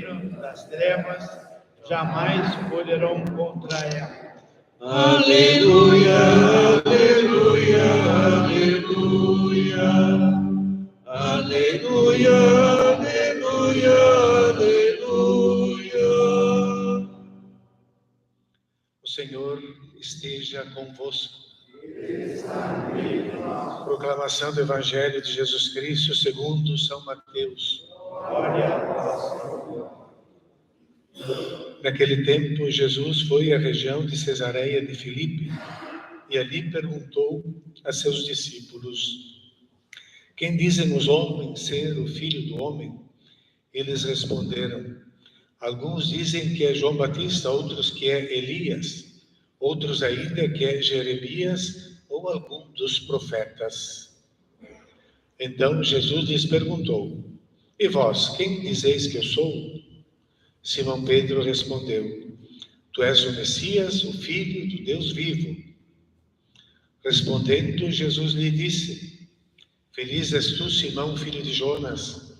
reino das trevas jamais poderão contra ela. Aleluia, aleluia, aleluia. Aleluia, aleluia, aleluia. O Senhor esteja convosco. Proclamação do Evangelho de Jesus Cristo segundo São Mateus. Glória a Deus. Naquele tempo, Jesus foi à região de Cesareia de Filipe e ali perguntou a seus discípulos: quem dizem os homens ser o Filho do Homem? Eles responderam: alguns dizem que é João Batista, outros que é Elias, outros ainda que é Jeremias ou algum dos profetas. Então Jesus lhes perguntou: e vós, quem dizeis que eu sou? Simão Pedro respondeu: tu és o Messias, o Filho do Deus vivo. Respondendo, Jesus lhe disse: feliz és tu, Simão, filho de Jonas,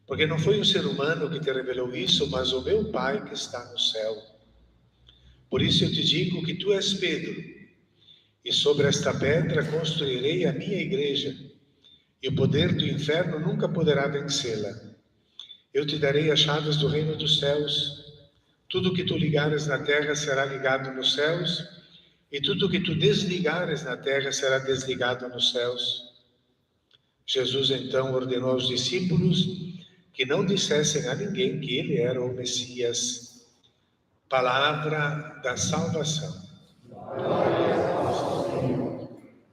porque não foi um ser humano que te revelou isso, mas o meu Pai que está no céu. Por isso eu te digo que tu és Pedro, e sobre esta pedra construirei a minha igreja, e o poder do inferno nunca poderá vencê-la. Eu te darei as chaves do reino dos céus. Tudo que tu ligares na terra será ligado nos céus, e tudo que tu desligares na terra será desligado nos céus. Jesus então ordenou aos discípulos que não dissessem a ninguém que ele era o Messias. Palavra da salvação.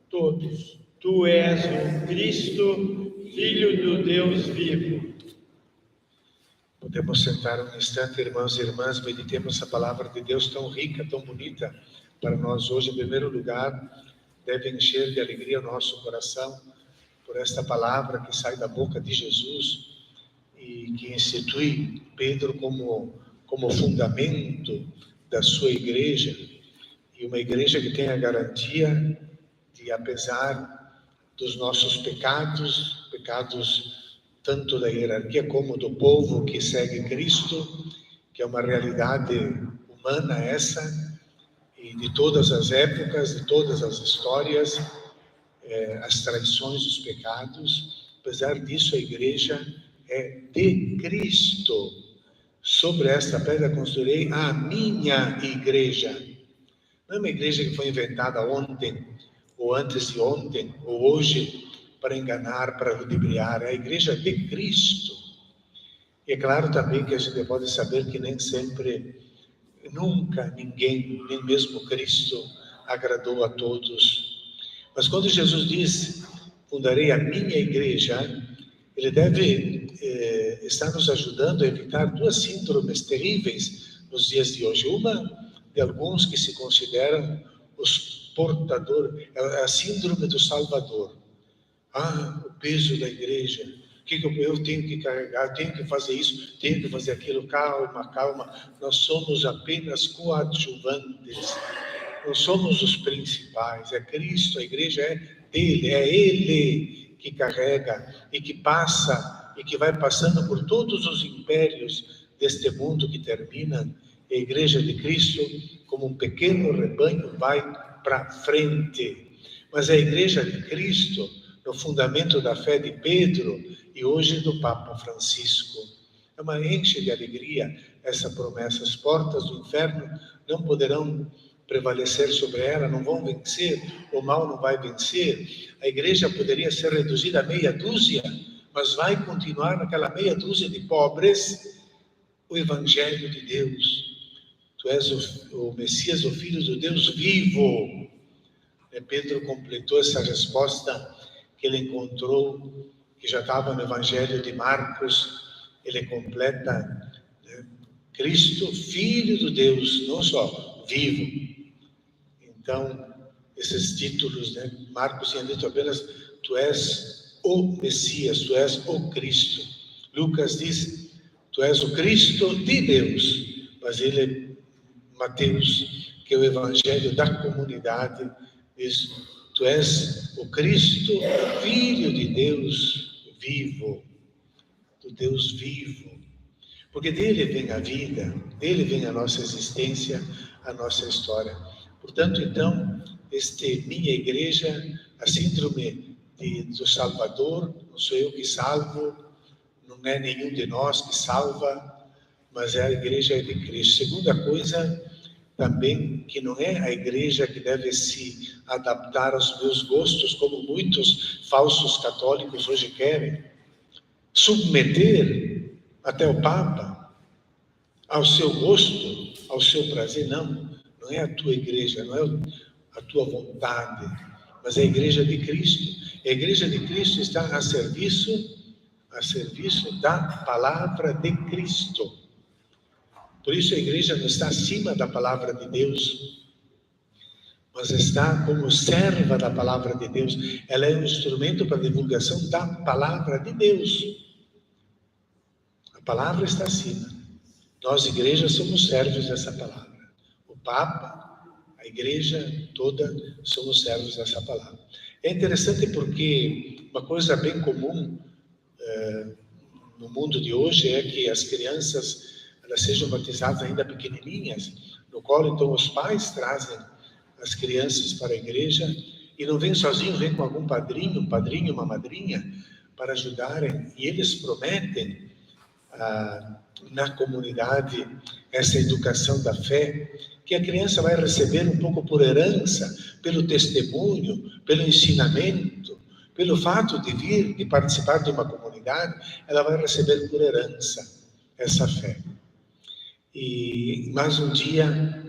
Todos, tu és o Cristo, Filho do Deus vivo. Podemos sentar um instante, irmãos e irmãs, meditemos essa palavra de Deus tão rica, tão bonita para nós hoje. Em primeiro lugar, deve encher de alegria o nosso coração por esta palavra que sai da boca de Jesus e que institui Pedro como fundamento da sua igreja, e uma igreja que tem a garantia de, apesar dos nossos pecados tanto da hierarquia como do povo que segue Cristo, que é uma realidade humana essa, e de todas as épocas, de todas as histórias, as traições, os pecados, apesar disso a igreja é de Cristo. Sobre esta pedra construirei a minha igreja. Não é uma igreja que foi inventada ontem, ou antes de ontem, ou hoje, para enganar, para ludibriar. É a igreja de Cristo. E é claro também que a gente pode saber que nem sempre, nunca ninguém, nem mesmo Cristo, agradou a todos. Mas quando Jesus diz, fundarei a minha igreja, ele deve estar nos ajudando a evitar duas síndromes terríveis nos dias de hoje. Uma de alguns que se consideram os portadores, a síndrome do Salvador. O peso da igreja, o que eu tenho que carregar, tenho que fazer isso, tenho que fazer aquilo. Calma, calma, nós somos apenas coadjuvantes, não somos os principais, é Cristo, a igreja é dele, é Ele que carrega e que passa e que vai passando por todos os impérios deste mundo que termina. A igreja de Cristo, como um pequeno rebanho, vai para frente. Mas a igreja de Cristo, no fundamento da fé de Pedro e hoje do Papa Francisco, é uma enche de alegria essa promessa. As portas do inferno não poderão prevalecer sobre ela, não vão vencer, o mal não vai vencer. A igreja poderia ser reduzida a meia dúzia, mas vai continuar naquela meia dúzia de pobres o Evangelho de Deus. Tu és o Messias, o Filho do Deus vivo. Pedro completou essa resposta que ele encontrou, que já estava no Evangelho de Marcos. Ele completa, Cristo, Filho do Deus, não só vivo. Então, esses títulos, Marcos tinha dito apenas, tu és o Messias, tu és o Cristo. Lucas diz, tu és o Cristo de Deus. Mas Mateus, que é o Evangelho da comunidade, diz, tu és o Cristo, Filho de Deus vivo, do Deus vivo. Porque dele vem a vida, dele vem a nossa existência, a nossa história. Portanto, então, minha igreja, a síndrome do Salvador, não sou eu que salvo, não é nenhum de nós que salva, mas é a igreja de Cristo. Segunda coisa, também, que não é a igreja que deve se adaptar aos meus gostos, como muitos falsos católicos hoje querem, submeter até o Papa ao seu gosto, ao seu prazer. Não é a tua igreja, não é a tua vontade, mas é a igreja de Cristo. A igreja de Cristo está a serviço da palavra de Cristo. Por isso a igreja não está acima da palavra de Deus, mas está como serva da palavra de Deus. Ela é um instrumento para a divulgação da palavra de Deus. A palavra está acima. Nós, igreja, somos servos dessa palavra. O Papa, a igreja toda, somos servos dessa palavra. É interessante porque uma coisa bem comum no mundo de hoje é que as crianças elas sejam batizadas ainda pequenininhas no colo. Então os pais trazem as crianças para a igreja e não vêm sozinhos, vêm com algum padrinho, uma madrinha para ajudarem, e eles prometem na comunidade essa educação da fé, que a criança vai receber um pouco por herança, pelo testemunho, pelo ensinamento, pelo fato de vir, de participar de uma comunidade, ela vai receber por herança essa fé. Mas um dia,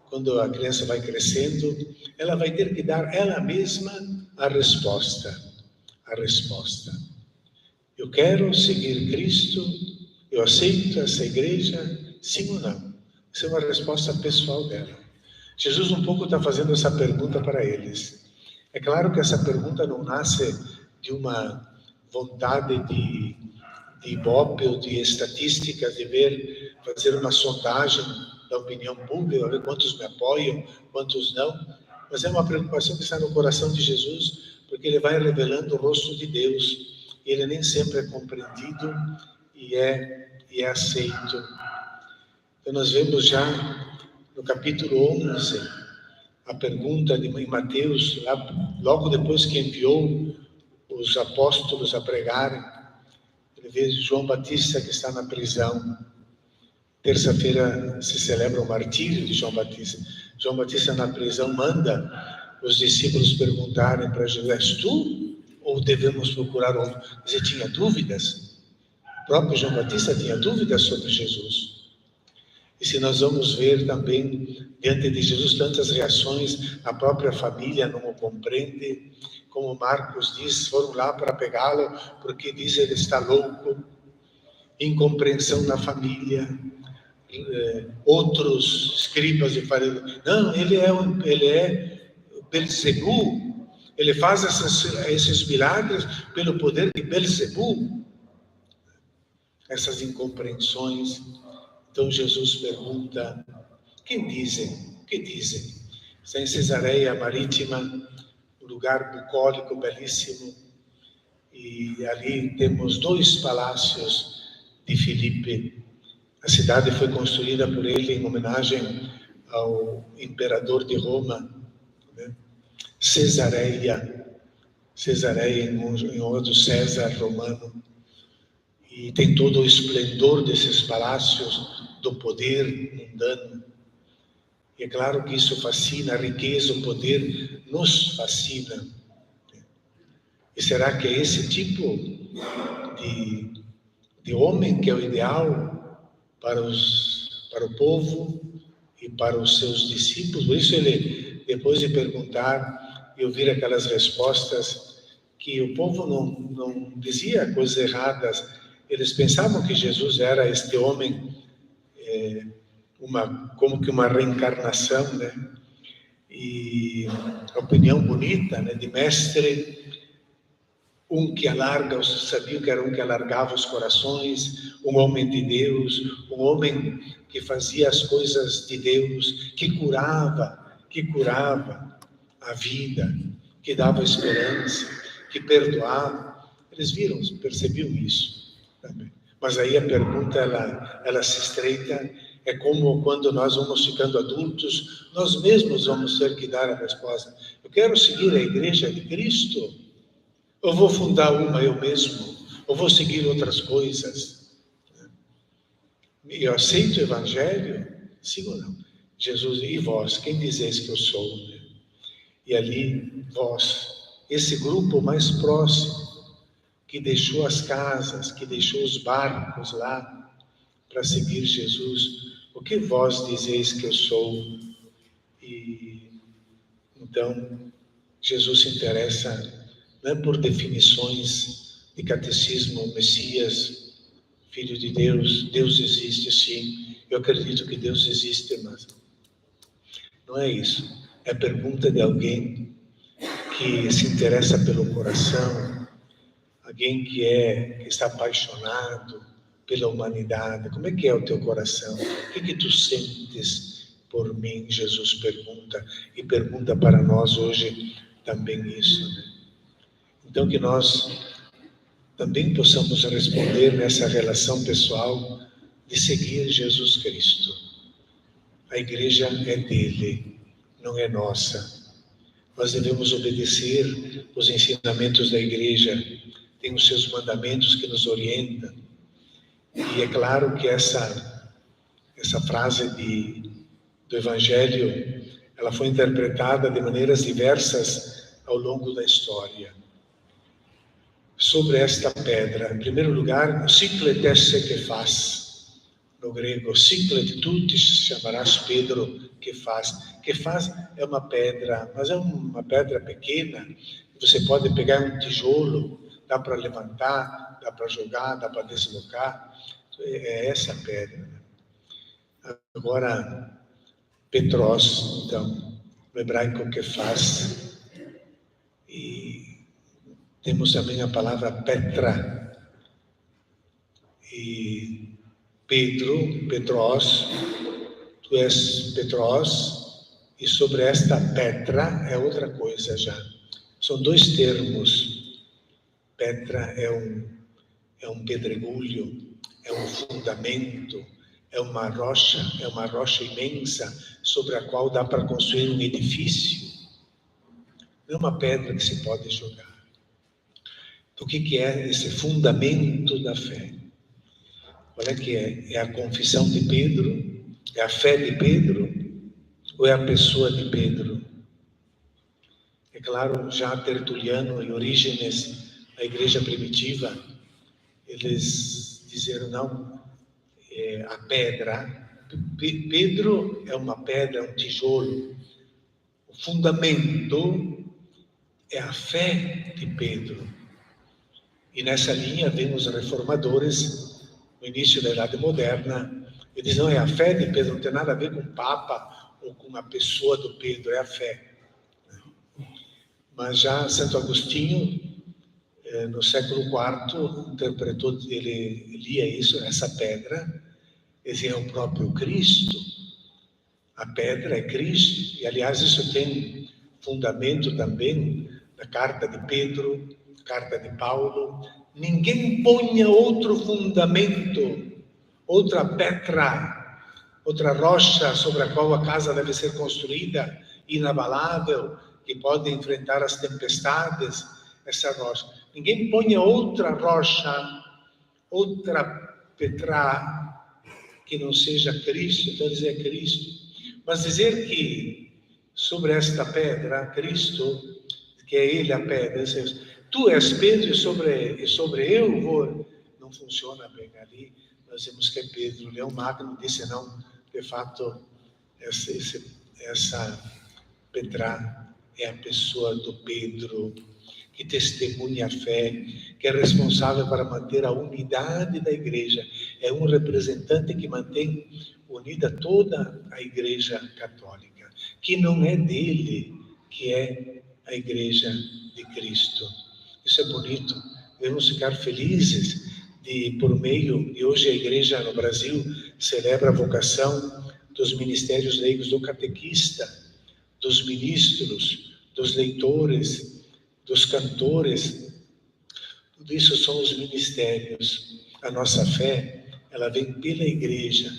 quando a criança vai crescendo, ela vai ter que dar ela mesma a resposta. Eu quero seguir Cristo, eu aceito essa igreja, sim ou não? Essa é uma resposta pessoal dela. Jesus um pouco está fazendo essa pergunta para eles. É claro que essa pergunta não nasce de uma vontade de Ibope ou de estatísticas, de fazer uma sondagem da opinião pública, ver quantos me apoiam, quantos não, mas é uma preocupação que está no coração de Jesus, porque ele vai revelando o rosto de Deus, e ele nem sempre é compreendido e é aceito. Então nós vemos já no capítulo 11, a pergunta em Mateus, logo depois que enviou os apóstolos a pregarem, ele vê João Batista que está na prisão. Terça-feira se celebra o martírio de João Batista. João Batista na prisão manda os discípulos perguntarem para Jesus: és tu ou devemos procurar outro? Ele tinha dúvidas. O próprio João Batista tinha dúvidas sobre Jesus. E se nós vamos ver também, diante de Jesus, tantas reações, a própria família não o compreende, como Marcos diz, foram lá para pegá-lo, porque diz ele está louco, incompreensão na família, outros escribas e fariseus, não, ele é Belzebu, ele faz esses milagres pelo poder de Belzebu, essas incompreensões. Então Jesus pergunta: quem dizem? O que dizem? Está em Cesareia Marítima, um lugar bucólico, belíssimo, e ali temos 2 palácios de Filipe. A cidade foi construída por ele em homenagem ao imperador de Roma, né? Cesareia em honra do César romano. E tem todo o esplendor desses palácios, do poder mundano. E é claro que isso fascina, a riqueza, o poder nos fascina. E será que é esse tipo de homem que é o ideal para o povo e para os seus discípulos? Por isso ele, depois de perguntar e ouvir aquelas respostas, que o povo não dizia coisas erradas, eles pensavam que Jesus era este homem, como que uma reencarnação, né? E a opinião bonita, né, de mestre, sabiam que era um que alargava os corações, um homem de Deus, um homem que fazia as coisas de Deus, que curava a vida, que dava esperança, que perdoava. Eles percebiam isso também. Mas aí a pergunta, ela se estreita, é como quando nós vamos ficando adultos, nós mesmos vamos ter que dar a resposta. Eu quero seguir a igreja de Cristo? Ou vou fundar uma eu mesmo? Ou vou seguir outras coisas? Eu aceito o Evangelho? Sim ou não? Jesus, e vós, quem dizeis que eu sou? E ali, vós, esse grupo mais próximo, que deixou as casas, que deixou os barcos lá para seguir Jesus, o que vós dizeis que eu sou? E então, Jesus se interessa não é por definições de catecismo, Messias, Filho de Deus, Deus existe sim, eu acredito que Deus existe, mas não é isso. É a pergunta de alguém que se interessa pelo coração, alguém que está apaixonado pela humanidade. Como é que é o teu coração? O que tu sentes por mim? Jesus pergunta, e pergunta para nós hoje também isso, né? Então que nós também possamos responder nessa relação pessoal de seguir Jesus Cristo. A igreja é dele, não é nossa. Nós devemos obedecer os ensinamentos da igreja, tem os seus mandamentos que nos orientam. E é claro que essa frase do Evangelho, ela foi interpretada de maneiras diversas ao longo da história. Sobre esta pedra, em primeiro lugar, Cycletes que faz, no grego, Cycletutis, chamarás Pedro que faz. Que faz é uma pedra, mas é uma pedra pequena. Você pode pegar um tijolo, dá para levantar, dá para jogar, dá para deslocar. É essa pedra. Agora, Petros, então, no hebraico que faz. E temos também a palavra Petra. E Pedro, Petros, tu és Petros, e sobre esta Petra é outra coisa já. São dois termos. Petra é um pedregulho, é um fundamento, é uma rocha imensa sobre a qual dá para construir um edifício. Não é uma pedra que se pode jogar. O que é esse fundamento da fé? Qual é que é? É a confissão de Pedro? É a fé de Pedro? Ou é a pessoa de Pedro? É claro, já Tertuliano e Orígenes, a igreja primitiva, eles disseram não, a pedra, Pedro é uma pedra, é um tijolo. O fundamento é a fé de Pedro. E nessa linha vem os reformadores, no início da Idade Moderna, eles não é a fé de Pedro, não tem nada a ver com o Papa ou com a pessoa do Pedro, é a fé. Mas já Santo Agostinho, no século IV, interpretou, ele lia isso, essa pedra, esse é o próprio Cristo. A pedra é Cristo, e aliás isso tem fundamento também na carta de Pedro, carta de Paulo. Ninguém ponha outro fundamento, outra pedra, outra rocha sobre a qual a casa deve ser construída, inabalável, que pode enfrentar as tempestades, essa rocha. Ninguém ponha outra rocha, outra pedra, que não seja Cristo, então dizer Cristo. Mas dizer que sobre esta pedra, Cristo, que é Ele a pedra, tu és Pedro e sobre eu vou, não funciona bem ali. Nós vemos que é Pedro. Leão Magno disse não, de fato, essa pedra é a pessoa do Pedro, que testemunha a fé, que é responsável para manter a unidade da igreja. É um representante que mantém unida toda a igreja católica, que não é dele, que é a igreja de Cristo. Isso é bonito. Devemos ficar felizes de, por meio, e hoje a igreja no Brasil celebra a vocação dos ministérios leigos, do catequista, dos ministros, dos leitores, dos cantores. Tudo isso são os ministérios. a nossa fé, ela vem pela igreja,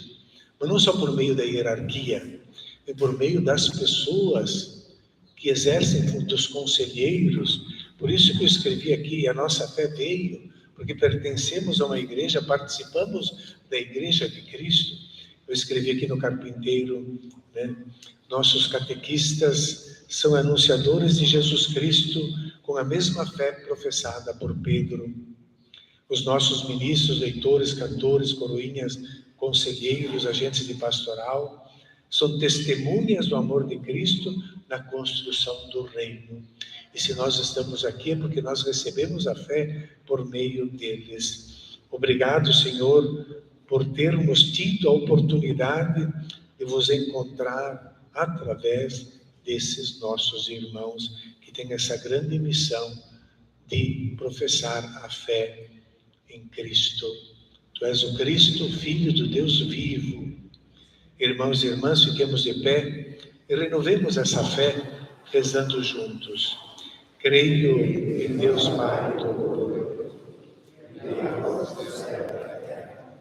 mas não só por meio da hierarquia, é por meio das pessoas que exercem, dos conselheiros. Por isso que eu escrevi aqui, a nossa fé veio, porque pertencemos a uma igreja, participamos da igreja de Cristo. Eu escrevi aqui no carpinteiro, né? Nossos catequistas são anunciadores de Jesus Cristo com a mesma fé professada por Pedro. Os nossos ministros, leitores, cantores, coroinhas, conselheiros, agentes de pastoral, são testemunhas do amor de Cristo na construção do reino. E se nós estamos aqui é porque nós recebemos a fé por meio deles. Obrigado, Senhor, por termos tido a oportunidade de vos encontrar através desses nossos irmãos que têm essa grande missão de professar a fé em Cristo. Tu és o Cristo, Filho do Deus vivo. Irmãos e irmãs, fiquemos de pé e renovemos essa fé rezando juntos. Creio em Deus Pai,